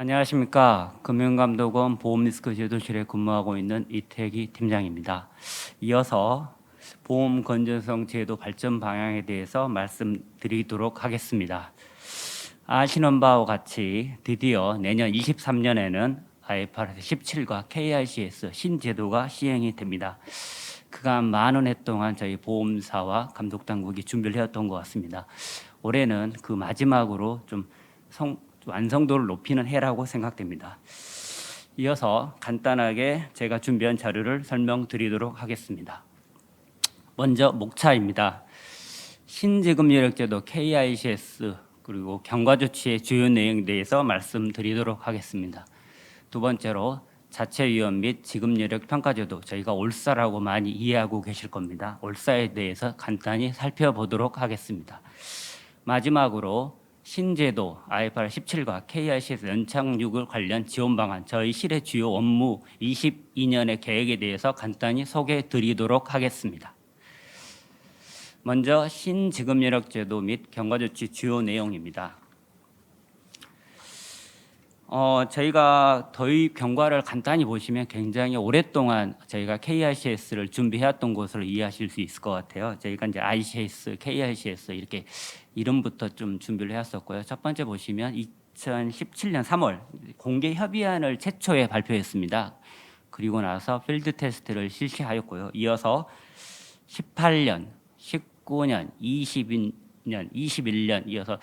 안녕하십니까. 금융감독원 보험리스크 제도실에 근무하고 있는 이태기 팀장입니다. 이어서 보험 건전성 제도 발전 방향에 대해서 말씀드리도록 하겠습니다. 아시는 바와 같이 드디어 내년 23년에는 IFRS 17과 KICS 신제도가 시행이 됩니다. 그간 많은 해 동안 저희 보험사와 감독당국이 준비를 해왔던 것 같습니다. 올해는 그 마지막으로 좀 완성도를 높이는 해라고 생각됩니다. 이어서 간단하게 제가 준비한 자료를 설명드리도록 하겠습니다. 먼저 목차입니다. 신지급여력제도 KICS 그리고 경과조치의 주요 내용에 대해서 말씀드리도록 하겠습니다. 두 번째로 자체위험 및 지급여력 평가제도, 저희가 올사라고 많이 이해하고 계실 겁니다. 올사에 대해서 간단히 살펴보도록 하겠습니다. 마지막으로 신제도 IFRS 17과 KICS 연착륙을 관련 지원 방안, 저희 실의 주요 업무 22년의 계획에 대해서 간단히 소개해 드리도록 하겠습니다. 먼저 신지급여력제도 및 경과조치 주요 내용입니다. 저희가 도입 경과를 간단히 보시면 굉장히 오랫동안 저희가 KICS를 준비해왔던 것으로 이해하실 수 있을 것 같아요. 저희가 이제 ICS, KICS 이렇게 이름부터 좀 준비를 해왔었고요. 첫 번째 보시면 2017년 3월 공개 협의안을 최초에 발표했습니다. 그리고 나서 필드 테스트를 실시하였고요. 이어서 18년, 19년, 20년, 21년 이어서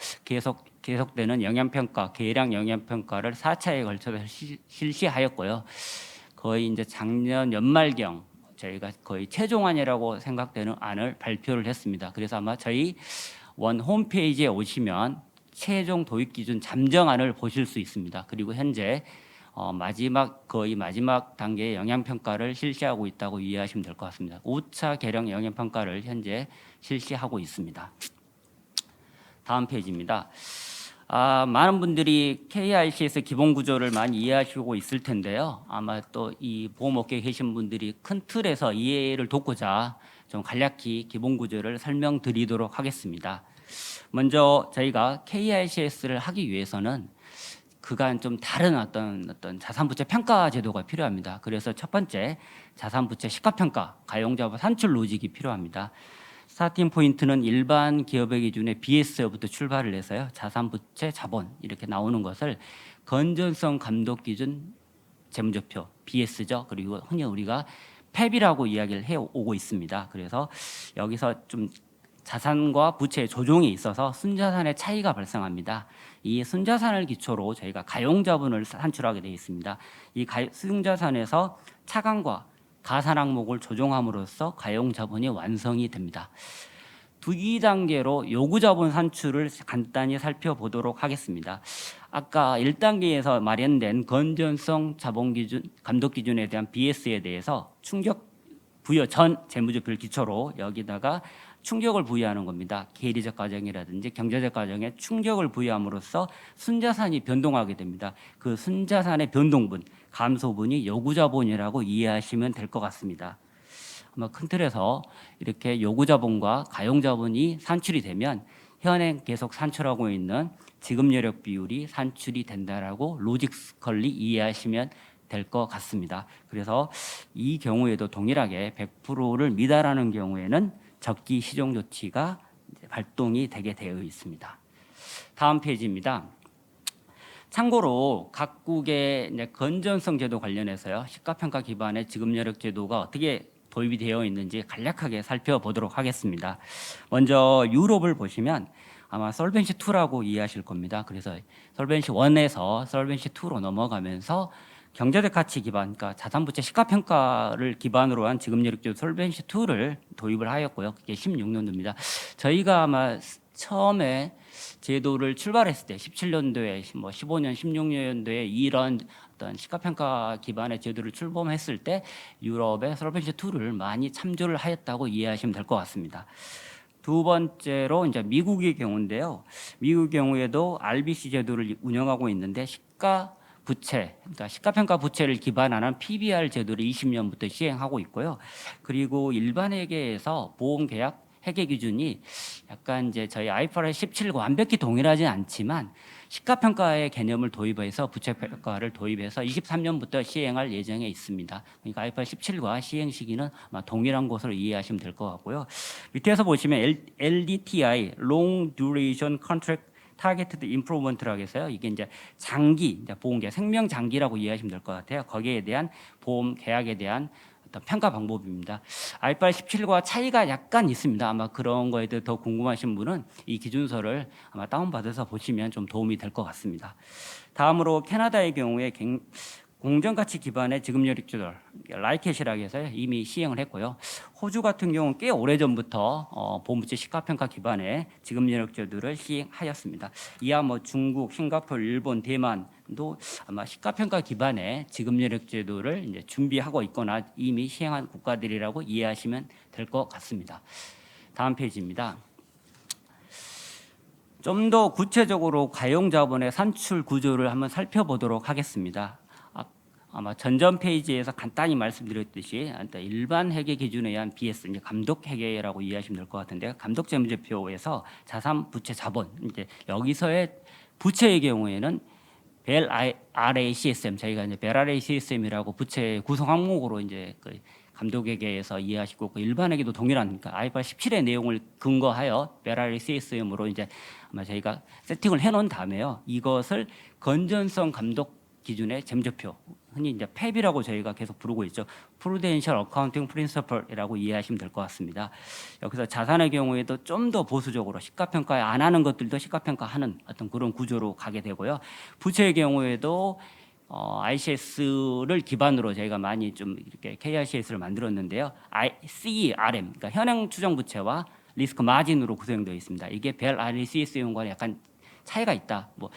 계속되는 영향평가, 계량 영향평가를 4차에 걸쳐서 실시하였고요. 거의 이제 작년 연말경 저희가 거의 최종안이라고 생각되는 안을 발표를 했습니다. 그래서 아마 저희 원 홈페이지에 오시면 최종 도입 기준 잠정안을 보실 수 있습니다. 그리고 현재 거의 마지막 단계의 영향평가를 실시하고 있다고 이해하시면 될 것 같습니다. 5차 계량 영향평가를 현재 실시하고 있습니다. 다음 페이지입니다. 많은 분들이 KICS 기본 구조를 많이 이해하시고 있을 텐데요. 아마 또 이 보험업계에 계신 분들이 큰 틀에서 이해를 돕고자 좀 간략히 기본 구조를 설명드리도록 하겠습니다. 먼저 저희가 KICS를 하기 위해서는 그간 좀 다른 어떤 자산부채 평가 제도가 필요합니다. 그래서 첫 번째 자산부채 시가평가, 가용자본 산출 로직이 필요합니다. 스타팅 포인트는 일반 기업의 기준의 BS부터 출발을 해서요. 자산부채 자본 이렇게 나오는 것을 건전성 감독 기준 재무제표 BS죠. 그리고 흔히 우리가 팹이라고 이야기를 해오고 있습니다. 그래서 여기서 좀 자산과 부채의 조정이 있어서 순자산의 차이가 발생합니다. 이 순자산을 기초로 저희가 가용자본을 산출하게 되어 있습니다. 이 순자산에서 차감과 가산 항목을 조정함으로써 가용자본이 완성이 됩니다. 두 단계로 요구자본 산출을 간단히 살펴보도록 하겠습니다. 아까 1단계에서 마련된 건전성 자본 기준, 감독 기준에 대한 BS에 대해서 충격 부여 전 재무제표를 기초로 여기다가 충격을 부여하는 겁니다. 계리적 과정이라든지 경제적 과정에 충격을 부여함으로써 순자산이 변동하게 됩니다. 그 순자산의 변동분, 감소분이 요구자본이라고 이해하시면 될 것 같습니다. 아마 큰 틀에서 이렇게 요구자본과 가용자본이 산출이 되면 현행 계속 산출하고 있는 지급여력 비율이 산출이 된다라고 로직컬리 이해하시면 될 것 같습니다. 그래서 이 경우에도 동일하게 100%를 미달하는 경우에는 적기 시정 조치가 발동이 되게 되어 있습니다. 다음 페이지입니다. 참고로 각국의 건전성 제도 관련해서요. 시가평가 기반의 지급여력 제도가 어떻게 도입이 되어 있는지 간략하게 살펴보도록 하겠습니다. 먼저 유럽을 보시면 아마 솔벤시 2라고 이해하실 겁니다. 그래서 솔벤시 1에서 솔벤시 2로 넘어가면서 경제적 가치 기반, 그러니까 자산부채 시가평가를 기반으로 한 지급여력제도 솔벤시 2를 도입을 하였고요. 그게 16년도입니다. 저희가 아마 처음에 제도를 출발했을 때 17년도에 15년, 16년도에 이런 어떤 시가평가 기반의 제도를 출범했을 때 유럽의 솔벤시 2를 많이 참조를 하였다고 이해하시면 될 것 같습니다. 두 번째로 이제 미국의 경우인데요. 미국 경우에도 RBC 제도를 운영하고 있는데 부채, 그러니까 시가평가 부채를 기반하는 PBR 제도를 20년부터 시행하고 있고요. 그리고 일반 회계에서 보험계약 회계 기준이 약간 이제 저희 IFRS 17과 완벽히 동일하지 않지만 시가평가의 개념을 도입해서 부채평가를 도입해서 23년부터 시행할 예정에 있습니다. 그러니까 IFR 17과 시행 시기는 아마 동일한 것으로 이해하시면 될 것 같고요. 밑에서 보시면 LDTI (Long Duration Contract Targeted Improvement라고 해서요. 이게 이제 장기, 이제 보험계약, 생명 장기라고 이해하시면 될 것 같아요. 거기에 대한 보험 계약에 대한 어떤 평가 방법입니다. IFR 17과 차이가 약간 있습니다. 아마 그런 거에 대해 더 궁금하신 분은 이 기준서를 아마 다운받아서 보시면 좀 도움이 될 것 같습니다. 다음으로 캐나다의 경우에 공정가치 기반의 지급여력 조절, 라이켓이라고 해서 이미 시행을 했고요. 호주 같은 경우는 꽤 오래전부터 보험부채 시가평가 기반의 지급여력 조절을 시행하였습니다. 이하 뭐 중국, 싱가포르, 일본, 대만도 아마 시가평가 기반의 지급여력 제도를 이제 준비하고 있거나 이미 시행한 국가들이라고 이해하시면 될 것 같습니다. 다음 페이지입니다. 좀 더 구체적으로 가용자본의 산출 구조를 한번 살펴보도록 하겠습니다. 아마 전전 페이지에서 간단히 말씀드렸듯이 일반 회계 기준에 의한 BS, 이제 감독 회계라고 이해하시면 될 것 같은데, 감독 재무제표에서 자산, 부채, 자본, 이제 여기서의 부채의 경우에는 벨 RACSM, 저희가 이제 벨 RACSM이라고 부채 구성 항목으로 이제 그 감독회계에서 이해하시고, 그 일반 회계도 동일하니까 IFR 17의 내용을 근거하여 벨 RACSM으로 이제 아마 저희가 세팅을 해놓은 다음에요. 이것을 건전성 감독 기준의 재무제표, 흔히 이제 팹이라고 저희가 계속 부르고 있죠. Prudential Accounting Principle이라고 이해하시면 될 것 같습니다. 여기서 자산의 경우에도 좀 더 보수적으로 시가평가 안 하는 것들도 시가평가하는 어떤 그런 구조로 가게 되고요. 부채의 경우에도 ICS를 기반으로 저희가 많이 좀 이렇게 KICS를 만들었는데요. CERM, 그러니까 현행 추정 부채와 리스크 마진으로 구성되어 있습니다. 이게 벨 RCSM과는 약간 차이가 있다. 뭐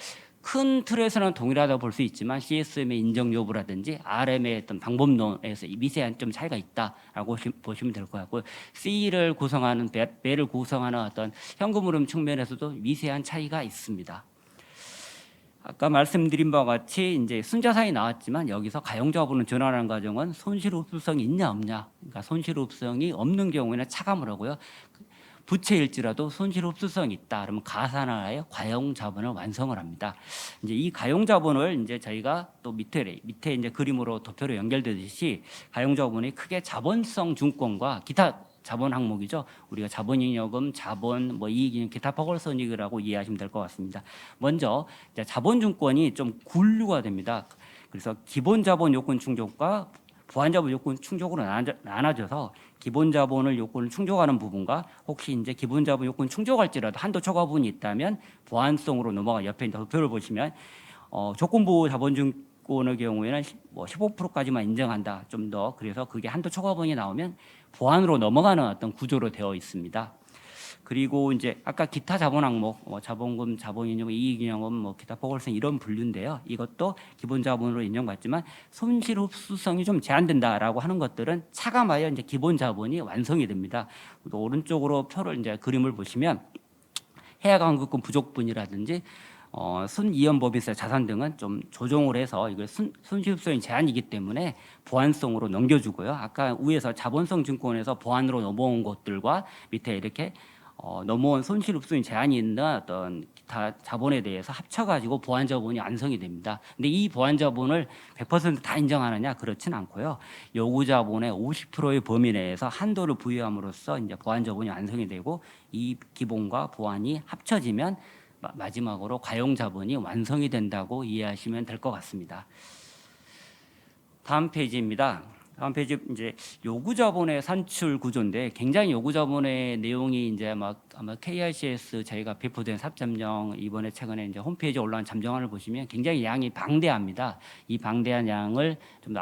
큰 틀에서는 동일하다고 볼 수 있지만 CSM의 인정 여부라든지 RM의 어떤 방법론에서 미세한 좀 차이가 있다라고 보시면 될 것 같고요. C를 구성하는 벨을 구성하는 어떤 현금 흐름 측면에서도 미세한 차이가 있습니다. 아까 말씀드린 바와 같이 이제 순자산이 나왔지만 여기서 가용자본을 전환하는 과정은 손실 흡수성이 있냐 없냐. 그러니까 손실 흡수성이 없는 경우에는 차감을 하고요. 부채일지라도 손실 흡수성이 있다. 그러면 가산하여 가용자본을 완성을 합니다. 이제 이 가용자본을 이제 저희가 또 밑에 이제 그림으로 도표로 연결되듯이 가용자본이 크게 자본성 증권과 기타 자본 항목이죠. 우리가 자본잉여금, 자본, 뭐 이익잉여, 기타 포괄손익이라고 이해하시면 될 것 같습니다. 먼저 이제 자본증권이 좀 분류가 됩니다. 그래서 기본 자본 요건 충족과 보완 자본 요건 충족으로 나눠져서 기본 자본을 요건을 충족하는 부분과 혹시 이제 기본 자본 요건 충족할지라도 한도 초과 부분이 있다면 보완성으로 넘어가. 옆에 이제 도표를 보시면 조건부 자본증권의 경우에는 뭐 15%까지만 인정한다. 좀 더 그래서 그게 한도 초과 부분이 나오면 보완으로 넘어가는 어떤 구조로 되어 있습니다. 그리고 이제 아까 기타 자본 항목, 자본금, 자본잉여금, 이익잉여금, 뭐 기타 포괄성 이런 분류인데요. 이것도 기본 자본으로 인정받지만 손실 흡수성이 좀 제한된다라고 하는 것들은 차감하여 이제 기본 자본이 완성이 됩니다. 또 오른쪽으로 표를 이제 그림을 보시면 해약환급금 부족분이라든지 순이연법인세 자산 등은 좀 조정을 해서 이걸 손실 흡수성이 제한이기 때문에 보완성으로 넘겨주고요. 아까 위에서 자본성 증권에서 보완으로 넘어온 것들과 밑에 이렇게 넘어온 손실 흡수인 제한이 있는 어떤 기타 자본에 대해서 합쳐가지고 보완 자본이 완성이 됩니다. 근데 이 보완 자본을 100% 다 인정하느냐? 그렇진 않고요. 요구 자본의 50%의 범위 내에서 한도를 부여함으로써 이제 보완 자본이 완성이 되고 이 기본과 보완이 합쳐지면 마지막으로 가용 자본이 완성이 된다고 이해하시면 될 것 같습니다. 다음 페이지입니다. 다음 페이지 이제 요구 자본의 산출 구조인데 굉장히 요구 자본의 내용이 이제 막 아마 KICS 저희가 배포된 4.0 이번에 최근에 이제 홈페이지에 올라온 잠정안을 보시면 굉장히 양이 방대합니다. 이 방대한 양을 좀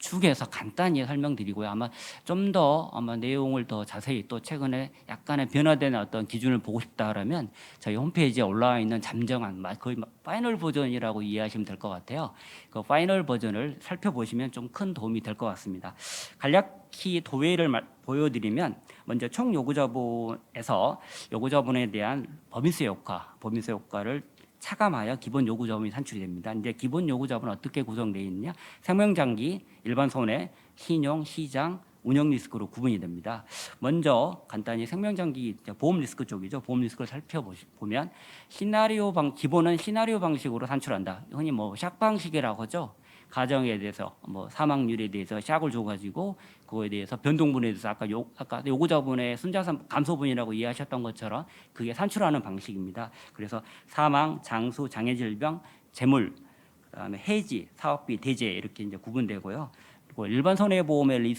축에서 간단히 설명드리고요. 아마 좀 더 아마 내용을 더 자세히 또 최근에 약간의 변화된 어떤 기준을 보고 싶다 그러면 저희 홈페이지에 올라와 있는 잠정안 거의 파이널 버전이라고 이해하시면 될 것 같아요. 그 파이널 버전을 살펴보시면 좀 큰 도움이 될 것 같습니다. 간략히 도회를 보여드리면 먼저 총 요구자본에서 요구자본에 대한 범위세 효과를 차감하여 기본 요구 자본이 산출이 됩니다. 이제 기본 요구 자본은 어떻게 구성되어 있느냐? 생명장기, 일반 손해, 신용, 시장, 운영 리스크로 구분이 됩니다. 먼저 간단히 생명장기 보험 리스크 쪽이죠. 보험 리스크를 살펴보면 기본은 시나리오 방식으로 산출한다. 흔히 뭐 샥 방식이라고 하죠. 가정에 대해서 뭐 사망률에 대해서 샥을 줘가지고 그거에 대해서 변동분에 대해서 아까 요구자본의 순자산 감소분이라고 이해하셨던 것처럼 그게 산출하는 방식입니다. 그래서 사망, 장수, 장애질병, 재물, 그다음에 해지, 사업비, 대제 이렇게 이제 구분되고요. 그리고 일반 손해보험의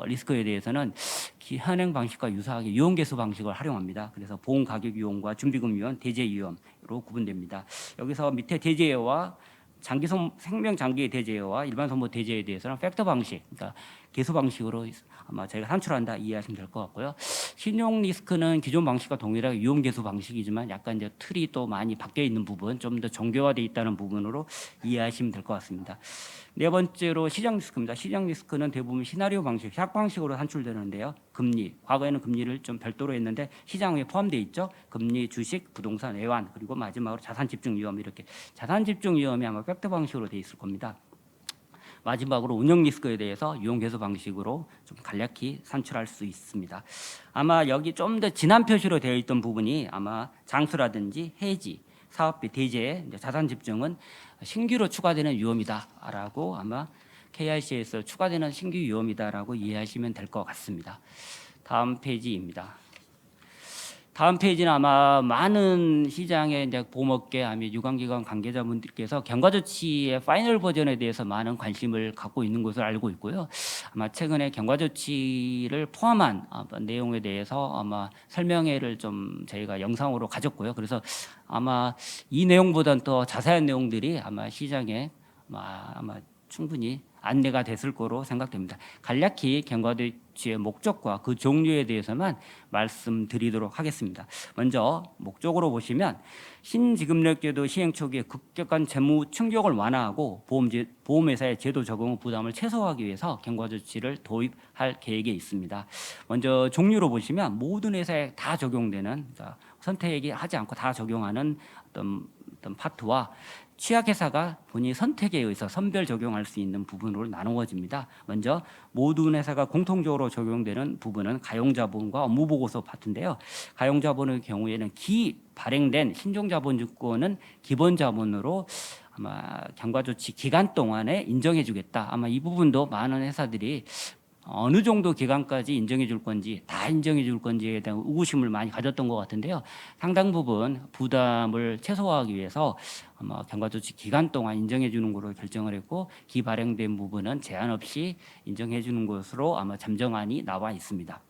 리스크에 대해서는 현행 방식과 유사하게 유언계수 방식을 활용합니다. 그래서 보험 가격 유언과 준비금 유언, 대제 유언으로 구분됩니다. 여기서 밑에 대제와 생명 장기의 대제와 일반 선보 대제에 대해서는 팩터 방식, 그러니까 계수 방식으로 아마 저희가 산출한다 이해하시면 될 것 같고요. 신용 리스크는 기존 방식과 동일하게 유언 계수 방식이지만 약간 이제 틀이 또 많이 바뀌어 있는 부분, 좀 더 정교화되어 있다는 부분으로 이해하시면 될 것 같습니다. 네 번째로 시장 리스크입니다. 시장 리스크는 대부분 시나리오 방식, 샥 방식으로 산출되는데요. 금리, 과거에는 금리를 좀 별도로 했는데 시장에 포함되어 있죠. 금리, 주식, 부동산, 외환, 그리고 마지막으로 자산 집중 위험 이렇게 자산 집중 위험이 아마 팩터 방식으로 되어 있을 겁니다. 마지막으로 운영 리스크에 대해서 유언계수 방식으로 좀 간략히 산출할 수 있습니다. 아마 여기 좀 더 진한 표시로 되어 있던 부분이 아마 장수라든지 해지, 사업비, 대제, 자산 집중은 신규로 추가되는 위험이다라고 아마 KIC에서 추가되는 신규 위험이다라고 이해하시면 될 것 같습니다. 다음 페이지입니다. 다음 페이지는 아마 많은 시장의 이제 보험업계 아니면 유관기관 관계자분들께서 경과조치의 파이널 버전에 대해서 많은 관심을 갖고 있는 것을 알고 있고요. 아마 최근에 경과조치를 포함한 내용에 대해서 아마 설명회를 좀 저희가 영상으로 가졌고요. 그래서 아마 이 내용보다는 더 자세한 내용들이 아마 시장에 아마 충분히 안내가 됐을 거로 생각됩니다. 간략히 경과조치의 목적과 그 종류에 대해서만 말씀드리도록 하겠습니다. 먼저 목적으로 보시면 신지급력제도 시행 초기에 급격한 재무 충격을 완화하고 보험회사의 제도 적용 부담을 최소화하기 위해서 경과조치를 도입할 계획에 있습니다. 먼저 종류로 보시면 모든 회사에 다 적용되는, 그러니까 선택하지 않고 다 적용하는 어떤 파트와 취약회사가 본인 선택에 의해서 선별 적용할 수 있는 부분으로 나누어집니다. 먼저 모든 회사가 공통적으로 적용되는 부분은 가용자본과 업무보고서 파트인데요. 가용자본의 경우에는 발행된 신종자본증권은 기본자본으로 아마 경과조치 기간 동안에 인정해주겠다. 아마 이 부분도 많은 회사들이 어느 정도 기간까지 인정해 줄 건지 다 인정해 줄 건지에 대한 의구심을 많이 가졌던 것 같은데요. 상당 부분 부담을 최소화하기 위해서 아마 경과조치 기간 동안 인정해 주는 것으로 결정을 했고 기발행된 부분은 제한 없이 인정해 주는 것으로 아마 잠정안이 나와 있습니다.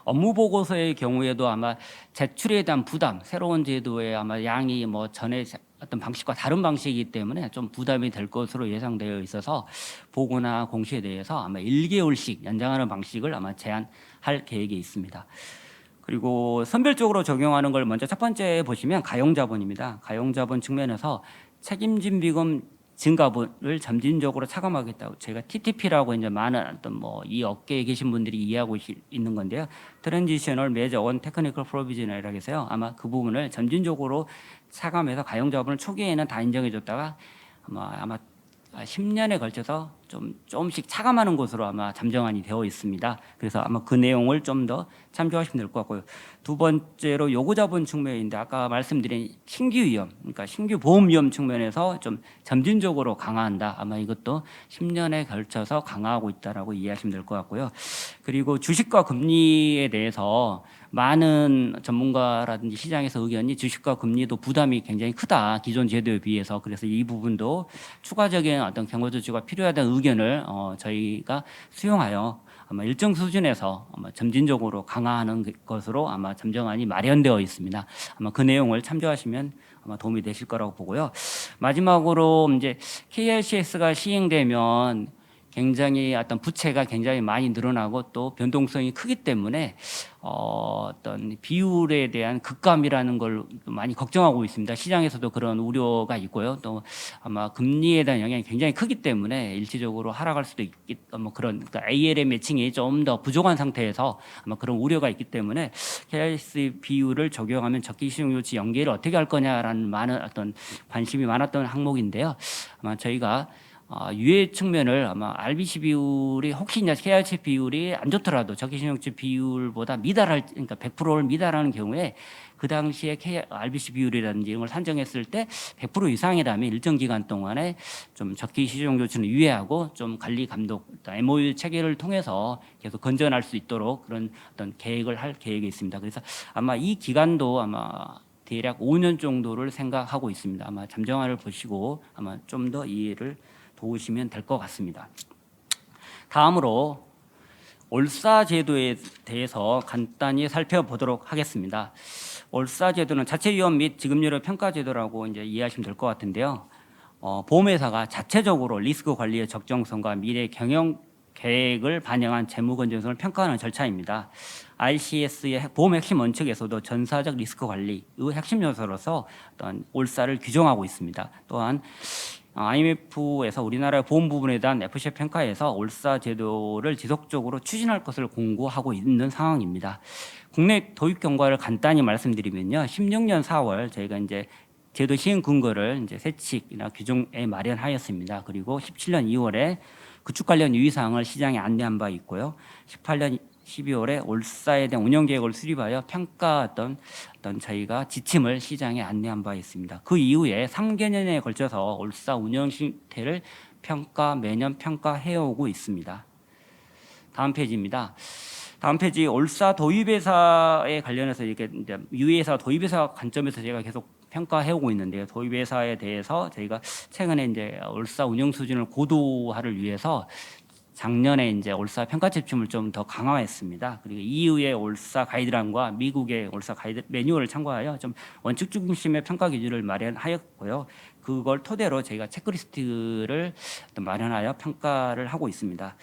업무 보고서의 경우에도 아마 제출에 대한 부담, 새로운 제도의 아마 양이 뭐 전에 어떤 방식과 다른 방식이기 때문에 좀 부담이 될 것으로 예상되어 있어서 보고나 공시에 대해서 아마 1개월씩 연장하는 방식을 아마 제안할 계획에 있습니다. 그리고 선별적으로 적용하는 걸 먼저 첫 번째 보시면 가용자본입니다. 가용자본 측면에서 책임진 비금 증가분을 점진적으로 차감하겠다고 제가 TTP라고 이제 많은 어떤 이 업계에 계신 분들이 이해하고 있는 건데요. 트랜지셔널 메저 원 테크니컬 프로비전이라고 해서요. 아마 그 부분을 점진적으로 차감해서 가용자본을 초기에는 다 인정해줬다가 아마 10년에 걸쳐서 조금씩 차감하는 것으로 아마 잠정안이 되어 있습니다. 그래서 아마 그 내용을 좀 더 참조하시면 될 것 같고요. 두 번째로 요구자본 측면인데 아까 말씀드린 신규 위험, 그러니까 신규 보험 위험 측면에서 좀 점진적으로 강화한다. 아마 이것도 10년에 걸쳐서 강화하고 있다라고 이해하시면 될 것 같고요. 그리고 주식과 금리에 대해서 많은 전문가라든지 시장에서 의견이 주식과 금리도 부담이 굉장히 크다. 기존 제도에 비해서. 그래서 이 부분도 추가적인 어떤 경고조치가 필요하다는 의견을 저희가 수용하여 아마 일정 수준에서 아마 점진적으로 강화하는 것으로 아마 잠정안이 마련되어 있습니다. 아마 그 내용을 참조하시면 아마 도움이 되실 거라고 보고요. 마지막으로 이제 KRCS가 시행되면 굉장히 어떤 부채가 굉장히 많이 늘어나고 또 변동성이 크기 때문에 어떤 비율에 대한 급감이라는 걸 많이 걱정하고 있습니다. 시장에서도 그런 우려가 있고요. 또 아마 금리에 대한 영향이 굉장히 크기 때문에 일시적으로 하락할 수도 있기 그런 그러니까 ALM 매칭이 좀 더 부족한 상태에서 아마 그런 우려가 있기 때문에 KRC 비율을 적용하면 적기 신용조치 연계를 어떻게 할 거냐라는 많은 어떤 관심이 많았던 항목인데요. 아마 저희가 유예 측면을 아마 RBC 비율이 혹시 이제 KRC 비율이 안 좋더라도 적개신용치 비율보다 그러니까 100%를 미달하는 경우에 그 당시에 RBC 비율이라든지 이런 걸 산정했을 때 100% 이상이라면 일정 기간 동안에 좀 적기 시정 조치는 유예하고 좀 관리 감독 MOU 체계를 통해서 계속 건전할 수 있도록 그런 어떤 계획을 할 계획이 있습니다. 그래서 아마 이 기간도 아마 대략 5년 정도를 생각하고 있습니다. 아마 잠정안을 보시고 아마 좀 더 이해를 도우시면 될 것 같습니다. 다음으로 올사 제도에 대해서 간단히 살펴보도록 하겠습니다. 올사 제도는 자체위험 및 지급률의 평가 제도라고 이제 이해하시면 될 것 같은데요. 보험회사가 자체적으로 리스크 관리의 적정성과 미래 경영 계획을 반영한 재무 건전성을 평가하는 절차입니다. ICS의 보험 핵심 원칙에서도 전사적 리스크 관리의 핵심 요소로서 어떤 올사를 규정하고 있습니다. 또한 IMF에서 우리나라의 보험 부분에 대한 FCF 평가에서 올사 제도를 지속적으로 추진할 것을 공고하고 있는 상황입니다. 국내 도입 경과를 간단히 말씀드리면요, 16년 4월 저희가 이제 제도 시행 근거를 이제 세칙이나 규정에 마련하였습니다. 그리고 17년 2월에 구축 관련 유의사항을 시장에 안내한 바 있고요. 18년 12월에 올사에 대한 운영 계획을 수립하여 평가했던 저희가 지침을 시장에 안내한 바 있습니다. 그 이후에 3개년에 걸쳐서 올사 운영 실태를 매년 평가해오고 있습니다. 다음 페이지입니다. 다음 페이지 올사 도입회사에 관련해서 이렇게 이제 유의회사 도입회사 관점에서 제가 계속 평가해오고 있는데요. 도입회사에 대해서 저희가 최근에 이제 올사 운영 수준을 고도화를 위해서 작년에 이제 올사 평가 지침을 좀 더 강화했습니다. 그리고 EU의 올사 가이드라인과 미국의 올사 가이드 매뉴얼을 참고하여 좀 원칙 중심의 평가 기준을 마련하였고요. 그걸 토대로 저희가 체크리스트를 마련하여 평가를 하고 있습니다.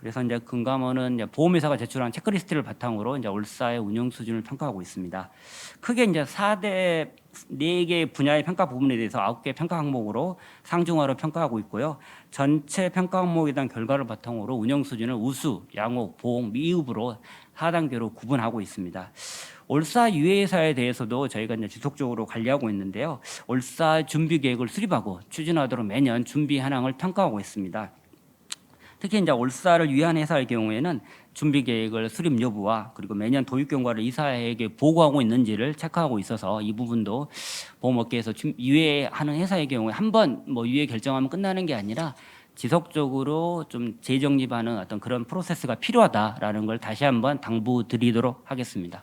그래서 이제 금감원은 이제 보험회사가 제출한 체크리스트를 바탕으로 이제 올사의 운영 수준을 평가하고 있습니다. 크게 이제 4개 분야의 평가 부분에 대해서 9개 평가 항목으로 상중하로 평가하고 있고요. 전체 평가 항목에 대한 결과를 바탕으로 운영 수준을 우수, 양호, 보험, 미흡으로 4단계로 구분하고 있습니다. 올사 유예회사에 대해서도 저희가 이제 지속적으로 관리하고 있는데요. 올사 준비 계획을 수립하고 추진하도록 매년 준비 현황을 평가하고 있습니다. 특히 이제 올사를 위한 회사의 경우에는 준비 계획을 수립 여부와 그리고 매년 도입 경과를 이사에게 보고하고 있는지를 체크하고 있어서 이 부분도 보험업계에서 유예하는 회사의 경우에 한 번 뭐 유예 결정하면 끝나는 게 아니라 지속적으로 좀 재정립하는 어떤 그런 프로세스가 필요하다라는 걸 다시 한번 당부드리도록 하겠습니다.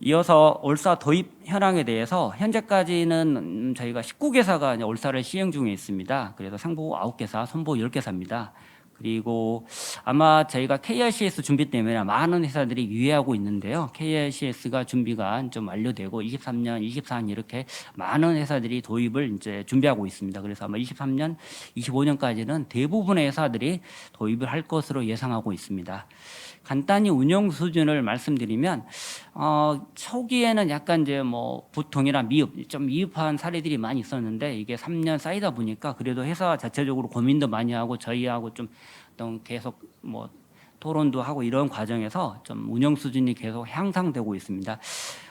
이어서 올사 도입 현황에 대해서 현재까지는 저희가 19개사가 올사를 시행 중에 있습니다. 그래서 상보 9개사, 선보 10개사입니다. 그리고 아마 저희가 KRCS 준비 때문에 많은 회사들이 유예하고 있는데요. KRCS가 준비가 좀 완료되고 23년, 24년 이렇게 많은 회사들이 도입을 이제 준비하고 있습니다. 그래서 아마 23년, 25년까지는 대부분의 회사들이 도입을 할 것으로 예상하고 있습니다. 간단히 운영 수준을 말씀드리면 초기에는 약간 이제 뭐 보통이나 좀 미흡한 사례들이 많이 있었는데 이게 3년 쌓이다 보니까 그래도 회사 자체적으로 고민도 많이 하고 저희하고 좀 계속 뭐 토론도 하고 이런 과정에서 좀 운영 수준이 계속 향상되고 있습니다.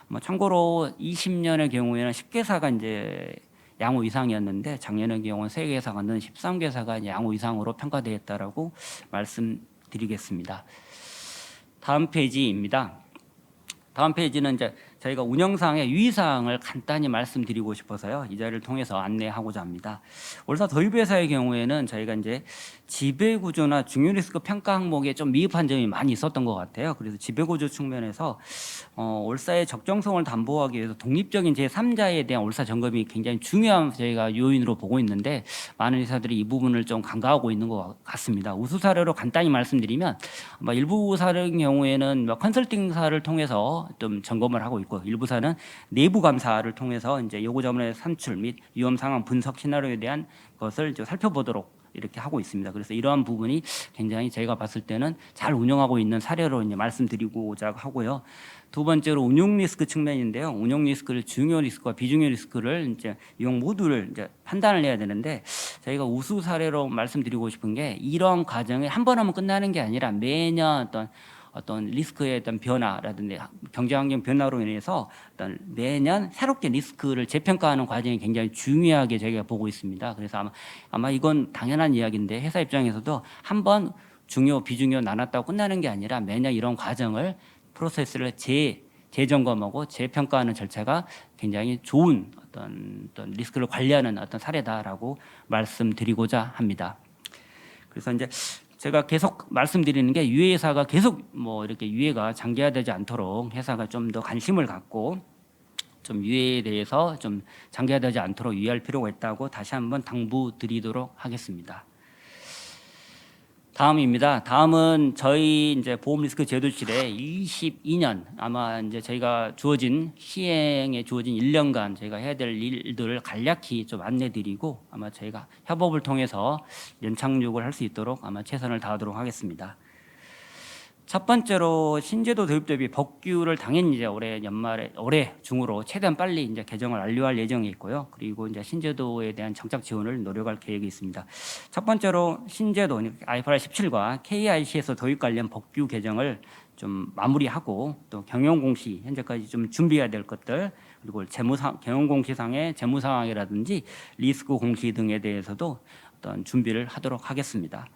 뭐 참고로 20년의 경우에는 10개사가 이제 양호 이상이었는데 작년의 경우는 3개사가 는 13개사가 양호 이상으로 평가되었다라고 말씀드리겠습니다. 다음 페이지입니다. 다음 페이지는 이제 저희가 운영상의 유의사항을 간단히 말씀드리고 싶어서요. 이 자리를 통해서 안내하고자 합니다. 올사 도입회사의 경우에는 저희가 이제 지배구조나 중요리스크 평가 항목에 좀 미흡한 점이 많이 있었던 것 같아요. 그래서 지배구조 측면에서 올사의 적정성을 담보하기 위해서 독립적인 제3자에 대한 올사 점검이 굉장히 중요한 저희가 요인으로 보고 있는데 많은 회사들이 이 부분을 좀 간과하고 있는 것 같습니다. 우수 사례로 간단히 말씀드리면 일부 사례의 경우에는 컨설팅사를 통해서 좀 점검을 하고 있고 일부 사례는 내부 감사를 통해서 이제 요구 자문의 산출 및 위험 상황 분석 시나리오에 대한 것을 이제 살펴보도록 이렇게 하고 있습니다. 그래서 이러한 부분이 굉장히 제가 봤을 때는 잘 운영하고 있는 사례로 이제 말씀드리고자 하고요. 두 번째로 운용 리스크 측면인데요. 운용 리스크를 중요 리스크와 비중요 리스크를 이제 이용 모두를 이제 판단을 해야 되는데 저희가 우수 사례로 말씀드리고 싶은 게 이런 과정에 한 번 하면 끝나는 게 아니라 매년 어떤 어떤 리스크에 대한 변화라든지 경제 환경 변화로 인해서 어떤 매년 새롭게 리스크를 재평가하는 과정이 굉장히 중요하게 저희가 보고 있습니다. 그래서 아마 이건 당연한 이야기인데 회사 입장에서도 한번 중요 비중요 나눴다고 끝나는 게 아니라 매년 이런 과정을 프로세스를 재점검하고 재평가하는 절차가 굉장히 좋은 어떤 리스크를 관리하는 어떤 사례다라고 말씀드리고자 합니다. 그래서 이제 제가 계속 말씀드리는 게 유해사가 계속 뭐 이렇게 유해가 장기화되지 않도록 회사가 좀 더 관심을 갖고 좀 유해에 대해서 좀 장기화되지 않도록 유의할 필요가 있다고 다시 한번 당부드리도록 하겠습니다. 다음입니다. 다음은 저희 이제 보험리스크 제도실에 22년 아마 이제 저희가 시행에 주어진 1년간 저희가 해야 될 일들을 간략히 좀 안내드리고 아마 저희가 협업을 통해서 연착륙을 할 수 있도록 아마 최선을 다하도록 하겠습니다. 첫 번째로 신제도 도입 대비 법규를 당연히 이제 올해 중으로 최대한 빨리 이제 개정을 완료할 예정이 있고요. 그리고 이제 신제도에 대한 정착 지원을 노력할 계획이 있습니다. 첫 번째로 신제도 IFRS 17과 KICS 도입 관련 법규 개정을 좀 마무리하고 또 경영공시 현재까지 좀 준비해야 될 것들 그리고 경영공시상의 재무 상황이라든지 리스크 공시 등에 대해서도 어떤 준비를 하도록 하겠습니다.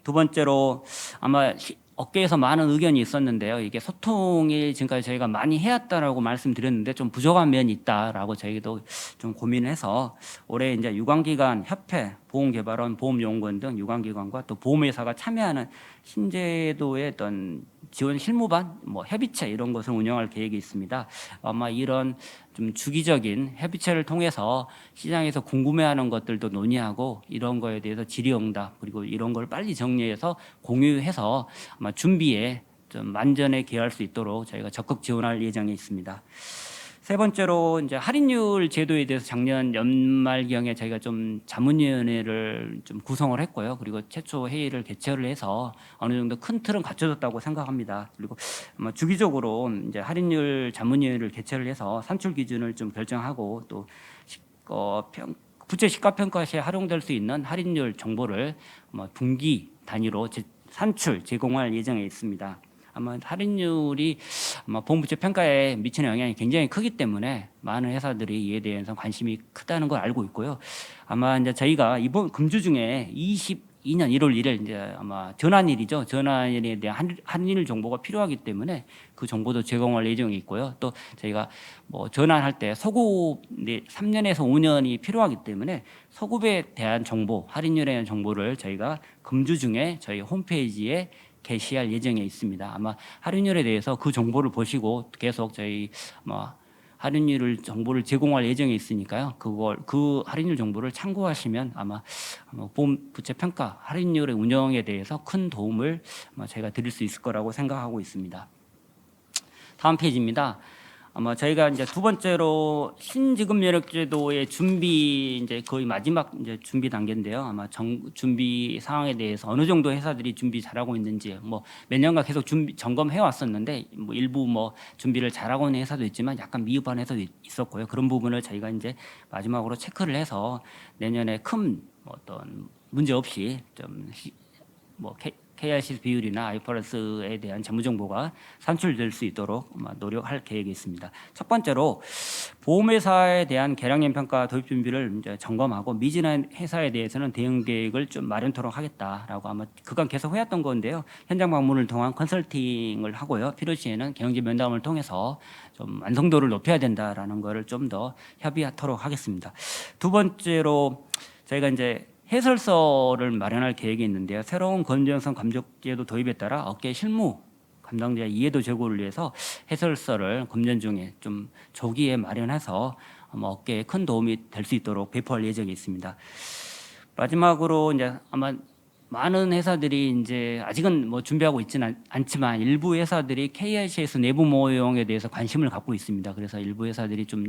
두 번째로 아마 업계에서 많은 의견이 있었는데요. 이게 소통이 지금까지 저희가 많이 해왔다라고 말씀드렸는데 좀 부족한 면이 있다라고 저희도 좀 고민해서 올해 이제 유관기관 협회, 보험개발원, 보험연구원 등 유관기관과 또 보험회사가 참여하는 신제도의 어떤 지원 실무반, 뭐 협의체 이런 것을 운영할 계획이 있습니다. 아마 이런 좀 주기적인 협의체를 통해서 시장에서 궁금해하는 것들도 논의하고 이런 거에 대해서 질의응답 그리고 이런 걸 빨리 정리해서 공유해서 아마 준비에 좀 만전에 기할 수 있도록 저희가 적극 지원할 예정에 있습니다. 세 번째로 이제 할인율 제도에 대해서 작년 연말경에 저희가 좀 자문위원회를 좀 구성을 했고요. 그리고 최초 회의를 개최를 해서 어느 정도 큰 틀은 갖춰졌다고 생각합니다. 그리고 아마 주기적으로 이제 할인율 자문위원회를 개최를 해서 산출 기준을 좀 결정하고 또 부채 시가평가 시에 활용될 수 있는 할인율 정보를 분기 단위로 산출 제공할 예정에 있습니다. 아마 할인율이 아마 보험부채 평가에 미치는 영향이 굉장히 크기 때문에 많은 회사들이 이에 대해서 관심이 크다는 걸 알고 있고요. 아마 이제 저희가 이번 금주 중에 22년 1월 1일 이제 아마 전환일이죠. 전환일에 대한 할인율 정보가 필요하기 때문에 그 정보도 제공할 예정이 있고요. 또 저희가 뭐 전환할 때 소급 3년에서 5년이 필요하기 때문에 소급에 대한 정보, 할인율에 대한 정보를 저희가 금주 중에 저희 홈페이지에 게시할 예정에 있습니다. 아마 할인율에 대해서 그 정보를 보시고 계속 저희 할인율 정보를 제공할 예정에 있으니까요. 그 할인율 정보를 참고하시면 아마 보험 부채 평가 할인율의 운영에 대해서 큰 도움을 저희가 드릴 수 있을 거라고 생각하고 있습니다. 다음 페이지입니다. 아마 저희가 이제 두 번째로 신지급 여력제도의 준비 이제 거의 마지막 이제 준비 단계인데요. 아마 준비 상황에 대해서 어느 정도 회사들이 준비 잘하고 있는지 뭐 몇 년간 계속 점검해 왔었는데 뭐 일부 준비를 잘하고 있는 회사도 있지만 약간 미흡한 회사도 있었고요. 그런 부분을 저희가 이제 마지막으로 체크를 해서 내년에 큰 어떤 문제 없이 KICS 비율이나 IFRS에 대한 재무 정보가 산출될 수 있도록 노력할 계획이 있습니다. 첫 번째로 보험회사에 대한 계량년 평가 도입 준비를 이제 점검하고 미진한 회사에 대해서는 대응 계획을 좀 마련토록 하겠다라고 아마 그간 계속 해왔던 건데요. 현장 방문을 통한 컨설팅을 하고요. 필요시에는 경영진 면담을 통해서 좀 완성도를 높여야 된다라는 것을 좀 더 협의하도록 하겠습니다. 두 번째로 저희가 이제 해설서를 마련할 계획이 있는데요. 새로운 건전성 감독제도 도입에 따라 업계 실무 담당자 이해도 제고를 위해서 해설서를 금년 중에 좀 조기에 마련해서 업계에 큰 도움이 될 수 있도록 배포할 예정이 있습니다. 마지막으로 이제 아마 많은 회사들이 이제 아직은 준비하고 있지는 않지만 일부 회사들이 KICS 내부 모형에 대해서 관심을 갖고 있습니다. 그래서 일부 회사들이 좀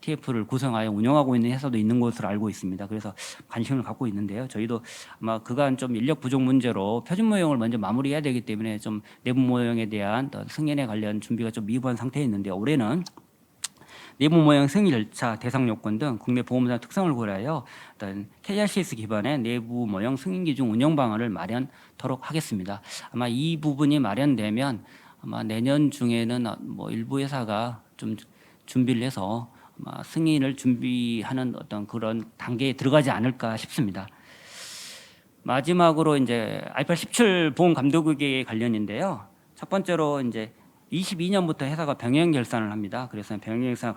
TF를 구성하여 운영하고 있는 회사도 있는 것으로 알고 있습니다. 그래서 관심을 갖고 있는데요. 저희도 아마 그간 좀 인력 부족 문제로 표준 모형을 먼저 마무리해야 되기 때문에 좀 내부 모형에 대한 승인에 관련 준비가 좀 미흡한 상태에 있는데 올해는 내부 모형 승인 절차, 대상 요건 등 국내 보험사 특성을 고려하여 어떤 KRCS 기반의 내부 모형 승인 기준 운영 방안을 마련토록 하겠습니다. 아마 이 부분이 마련되면 아마 내년 중에는 뭐 일부 회사가 좀 준비를 해서 아마 승인을 준비하는 어떤 그런 단계에 들어가지 않을까 싶습니다. 마지막으로 이제 IFR 17 보험 감독에 관련인데요. 첫 번째로 이제 22년부터 회사가 병행 결산을 합니다. 그래서 병행 결산에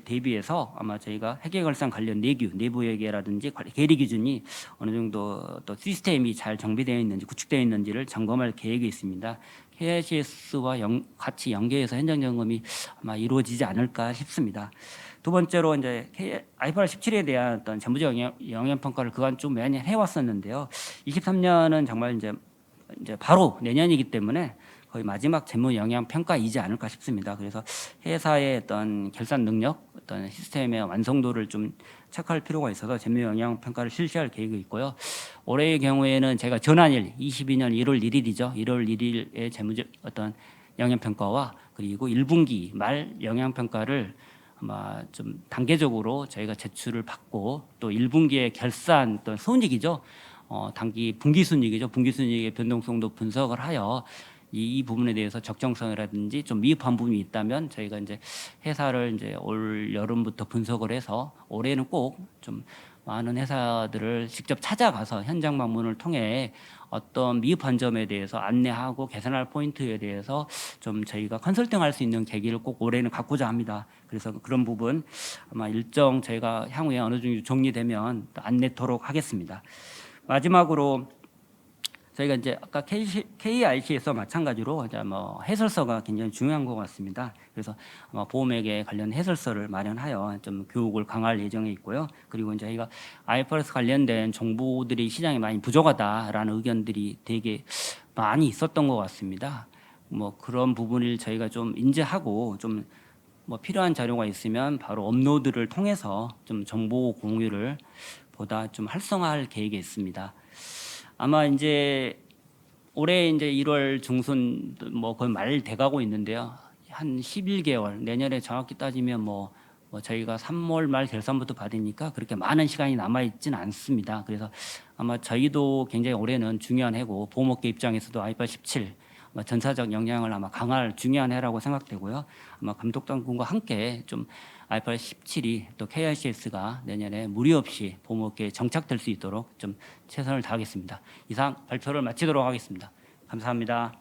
대비해서 아마 저희가 회계 결산 관련 내규, 내부 회계라든지 계리 기준이 어느 정도 또 시스템이 잘 정비되어 있는지 구축되어 있는지를 점검할 계획이 있습니다. KICS와 같이 연계해서 현장 점검이 아마 이루어지지 않을까 싶습니다. 두 번째로 이제 IFR 17에 대한 어떤 재무적 영향 평가를 그간 좀 매년 해왔었는데요. 23년은 정말 이제 바로 내년이기 때문에 거의 마지막 재무 영향 평가이지 않을까 싶습니다. 그래서 회사의 어떤 결산 능력, 어떤 시스템의 완성도를 좀 체크할 필요가 있어서 재무 영향 평가를 실시할 계획이 있고요. 올해의 경우에는 제가 전환일 22년 1월 1일이죠. 1월 1일의 재무적 어떤 영향 평가와 그리고 1분기 말 영향 평가를 아마 좀 단계적으로 저희가 제출을 받고 또 1분기의 결산 또 손익이죠. 단기 분기 순이익이죠. 분기 순이익의 변동성도 분석을 하여 이 부분에 대해서 적정성이라든지 좀 미흡한 부분이 있다면 저희가 이제 회사를 이제 올 여름부터 분석을 해서 올해는 꼭 좀 많은 회사들을 직접 찾아가서 현장 방문을 통해 어떤 미흡한 점에 대해서 안내하고 개선할 포인트에 대해서 좀 저희가 컨설팅할 수 있는 계기를 꼭 올해는 갖고자 합니다. 그래서 그런 부분 아마 일정 저희가 향후에 어느 정도 정리되면 또 안내토록 하겠습니다. 마지막으로 저희가 이제 아까 KIC에서 마찬가지로 이제 뭐 해설서가 굉장히 중요한 것 같습니다. 그래서 아마 보험액에 관련 해설서를 마련하여 좀 교육을 강화할 예정에 있고요. 그리고 이제 저희가 IFRS 관련된 정보들이 시장에 많이 부족하다라는 의견들이 되게 많이 있었던 것 같습니다. 뭐 그런 부분을 저희가 좀 인지하고 좀 뭐 필요한 자료가 있으면 바로 업로드를 통해서 좀 정보 공유를 보다 좀 활성화할 계획이 있습니다. 아마 이제 올해 이제 1월 중순 뭐 거의 말 돼가고 있는데요. 한 11개월 내년에 정확히 따지면 뭐 저희가 3월 말 결산부터 받으니까 그렇게 많은 시간이 남아 있지는 않습니다. 그래서 아마 저희도 굉장히 올해는 중요한 해고 보험업계 입장에서도 IFR 17 전사적 영향을 아마 강화할 중요한 해라고 생각되고요. 아마 감독당국과 함께 좀 IFR 17이 또 KICS가 내년에 무리 없이 보험업계에 정착될 수 있도록 좀 최선을 다하겠습니다. 이상 발표를 마치도록 하겠습니다. 감사합니다.